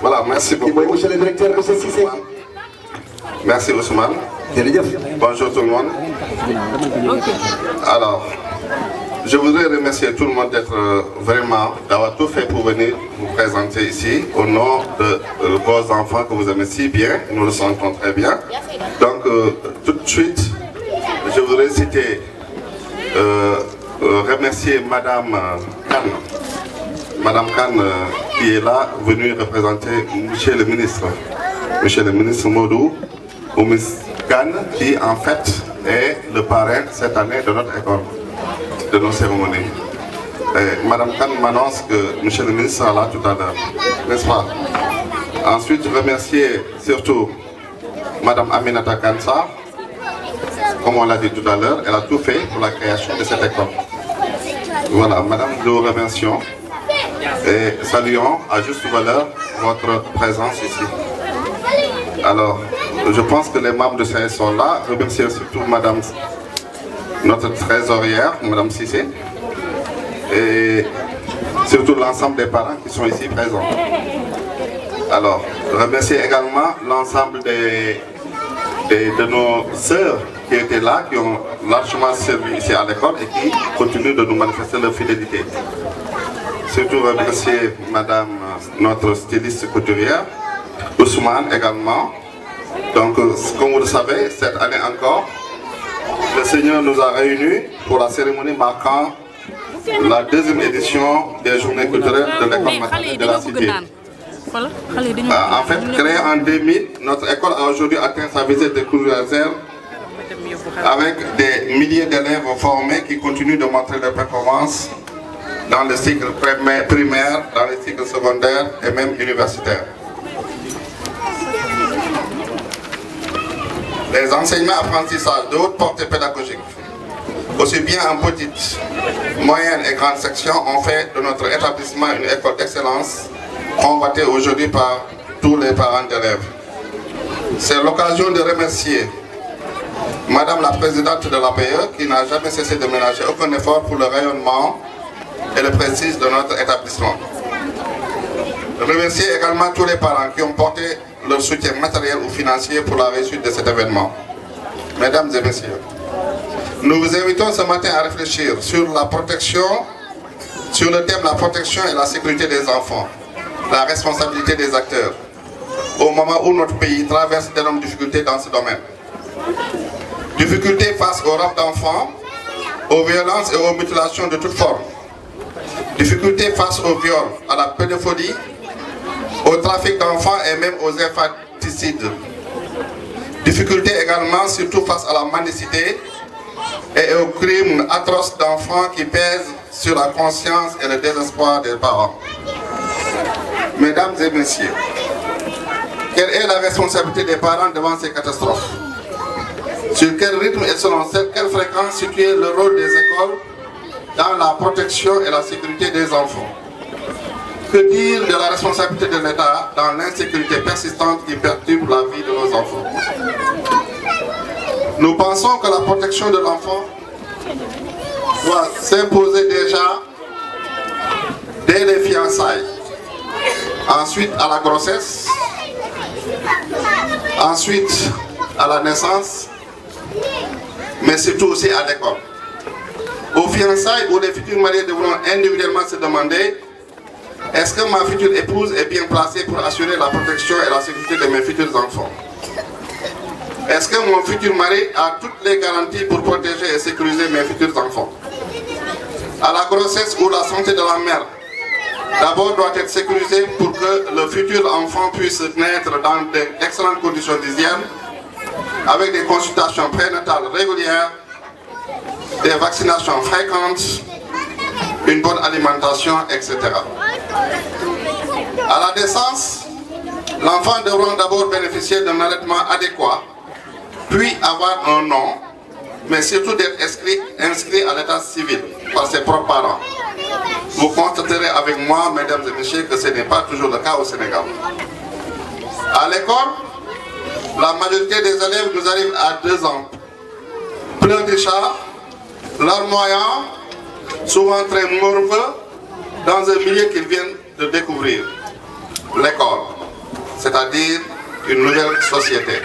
Voilà, merci beaucoup. Monsieur le directeur, monsieur Cissé. Merci Ousmane. Bonjour tout le monde. Alors, je voudrais remercier tout le monde d'avoir tout fait pour venir vous présenter ici au nom de vos enfants que vous aimez si bien. Nous le sentons très bien. Donc, tout de suite, je voudrais remercier Madame Khan. Madame Khan qui est là, venue représenter Monsieur le ministre Modou Khan, qui en fait est le parrain cette année de notre école, de nos cérémonies. Et Madame Khan m'annonce que Monsieur le ministre sera là tout à l'heure, n'est-ce pas? Ensuite, remercier surtout Madame Aminata Kansa, comme on l'a dit tout à l'heure, elle a tout fait pour la création de cette école. Voilà, Madame, nous remercions et saluons à juste valeur votre présence ici. Alors, je pense que les membres de CES sont là. Remercier surtout Madame, notre trésorière, Madame Cissé, et surtout l'ensemble des parents qui sont ici présents. Alors, remercier également l'ensemble de nos sœurs qui étaient là, qui ont largement servi ici à l'école et qui continuent de nous manifester leur fidélité. Surtout remercier Madame, notre styliste couturière, Ousmane également. Donc, comme vous le savez, cette année encore, le Seigneur nous a réunis pour la cérémonie marquant la deuxième édition des journées culturelles de l'école maternelle de la cité. En fait, créée en 2000, notre école a aujourd'hui atteint sa visée de croisière avec des milliers d'élèves formés qui continuent de montrer leurs performances dans le cycle primaire, dans le cycle secondaire et même universitaire. Les enseignements apprentissages de haute portée pédagogique, aussi bien en petite, moyenne et grande section, ont fait de notre établissement une école d'excellence convoitée aujourd'hui par tous les parents d'élèves. C'est l'occasion de remercier Madame la Présidente de l'APE qui n'a jamais cessé de ménager aucun effort pour le rayonnement et le prestige de notre établissement. Remercier également tous les parents qui ont porté leur soutien matériel ou financier pour la réussite de cet événement. Mesdames et messieurs, nous vous invitons ce matin à réfléchir sur la protection, sur le thème de la protection et la sécurité des enfants, la responsabilité des acteurs, au moment où notre pays traverse d'énormes difficultés dans ce domaine. Difficultés face aux rapts d'enfants, aux violences et aux mutilations de toutes formes. Difficultés face aux viols, à la pédophilie, au trafic d'enfants et même aux infanticides. Difficultés également, surtout face à la mendicité et aux crimes atroces d'enfants qui pèsent sur la conscience et le désespoir des parents. Mesdames et messieurs, quelle est la responsabilité des parents devant ces catastrophes? Sur quel rythme et selon quelle fréquence situer le rôle des écoles dans la protection et la sécurité des enfants? Que dire de la responsabilité de l'État dans l'insécurité persistante qui perturbe la vie de nos enfants? Nous pensons que la protection de l'enfant doit s'imposer déjà dès les fiançailles, ensuite à la grossesse, ensuite à la naissance, mais surtout aussi à l'école. Aux fiançailles où les futurs mariés devront individuellement se demander: est-ce que ma future épouse est bien placée pour assurer la protection et la sécurité de mes futurs enfants? Est-ce que mon futur mari a toutes les garanties pour protéger et sécuriser mes futurs enfants? À la grossesse ou la santé de la mère, d'abord doit être sécurisée pour que le futur enfant puisse naître dans d'excellentes conditions d'hygiène, avec des consultations prénatales régulières, des vaccinations fréquentes, une bonne alimentation, etc. À la naissance, l'enfant devra d'abord bénéficier d'un allaitement adéquat, puis avoir un nom, mais surtout d'être inscrit à l'état civil par ses propres parents. Vous constaterez avec moi, mesdames et messieurs, que ce n'est pas toujours le cas au Sénégal. À l'école, la majorité des élèves nous arrivent à 2 ans. Plein de chats, larmoyants, souvent très morveux, dans un milieu qu'ils viennent de construire l'école, c'est-à-dire une nouvelle société.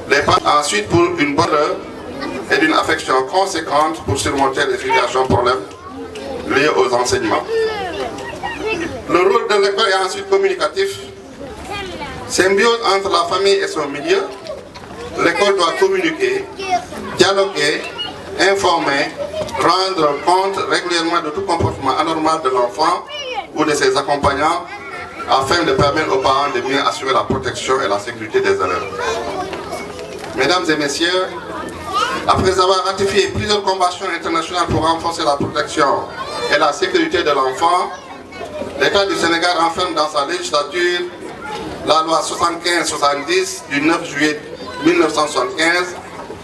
Les parents ensuite pour une bonne et d'une affection conséquente pour surmonter les situations problèmes liés aux enseignements. Le rôle de l'école est ensuite communicatif. Symbiose entre la famille et son milieu, l'école doit communiquer, dialoguer, informer, rendre compte régulièrement de tout comportement anormal de l'enfant ou de ses accompagnants afin de permettre aux parents de mieux assurer la protection et la sécurité des élèves. Mesdames et messieurs, après avoir ratifié plusieurs conventions internationales pour renforcer la protection et la sécurité de l'enfant, l'État du Sénégal renferme dans sa législature la loi 75-70 du 9 juillet 1975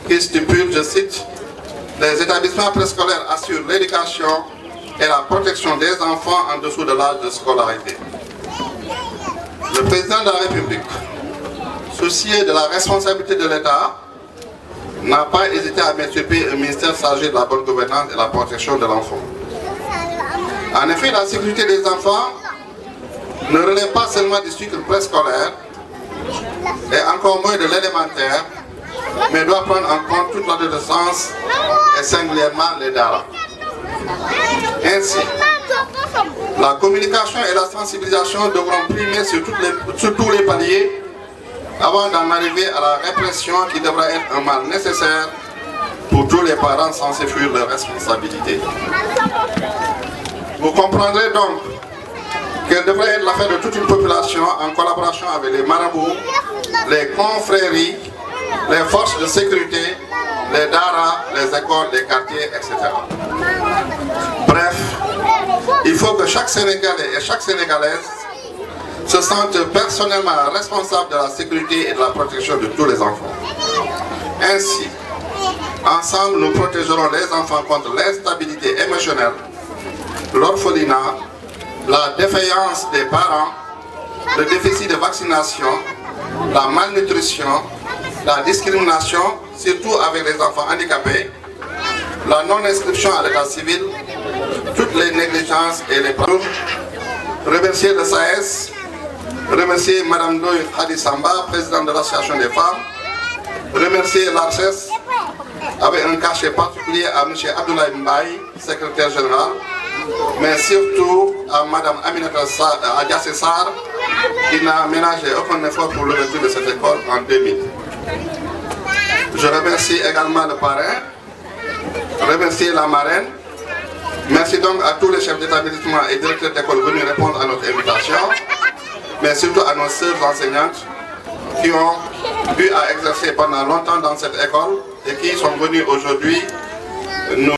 qui stipule, je cite, « Les établissements préscolaires assurent l'éducation et la protection des enfants en dessous de l'âge de scolarité. » Le président de la République, soucieux de la responsabilité de l'État, n'a pas hésité à mettre sur pied un ministère chargé de la bonne gouvernance et de la protection de l'enfant. En effet, la sécurité des enfants ne relève pas seulement du cycle préscolaire et encore moins de l'élémentaire, mais doit prendre en compte toute l'adolescence et singulièrement les daras. Ainsi, la communication et la sensibilisation devront primer sur tous les paliers avant d'en arriver à la répression qui devra être un mal nécessaire pour tous les parents censés fuir leurs responsabilités. Vous comprendrez donc qu'elle devrait être l'affaire de toute une population en collaboration avec les marabouts, les confréries, les forces de sécurité, les daras, les écoles, les quartiers, etc. Bref, il faut que chaque Sénégalais et chaque Sénégalaise se sentent personnellement responsables de la sécurité et de la protection de tous les enfants. Ainsi, ensemble, nous protégerons les enfants contre l'instabilité émotionnelle, l'orphelinat, la défaillance des parents, le déficit de vaccination, la malnutrition, la discrimination, surtout avec les enfants handicapés, la non-inscription à l'état civil, toutes les négligences et les problèmes. Remercier le SAES, remercier Mme Ndoye Khady Samba, présidente de l'association des femmes, remercier l'ARCES avec un cachet particulier à M. Abdoulaye Mbaye, secrétaire général, mais surtout à Mme Aminata Adiassé Sarr, qui n'a ménagé aucun effort pour l'ouverture de cette école en 2000. Je remercie également le parrain, remercier la marraine. Merci donc à tous les chefs d'établissement et directeurs d'école venus répondre à notre invitation, mais surtout à nos sœurs enseignantes qui ont eu à exercer pendant longtemps dans cette école et qui sont venues aujourd'hui nous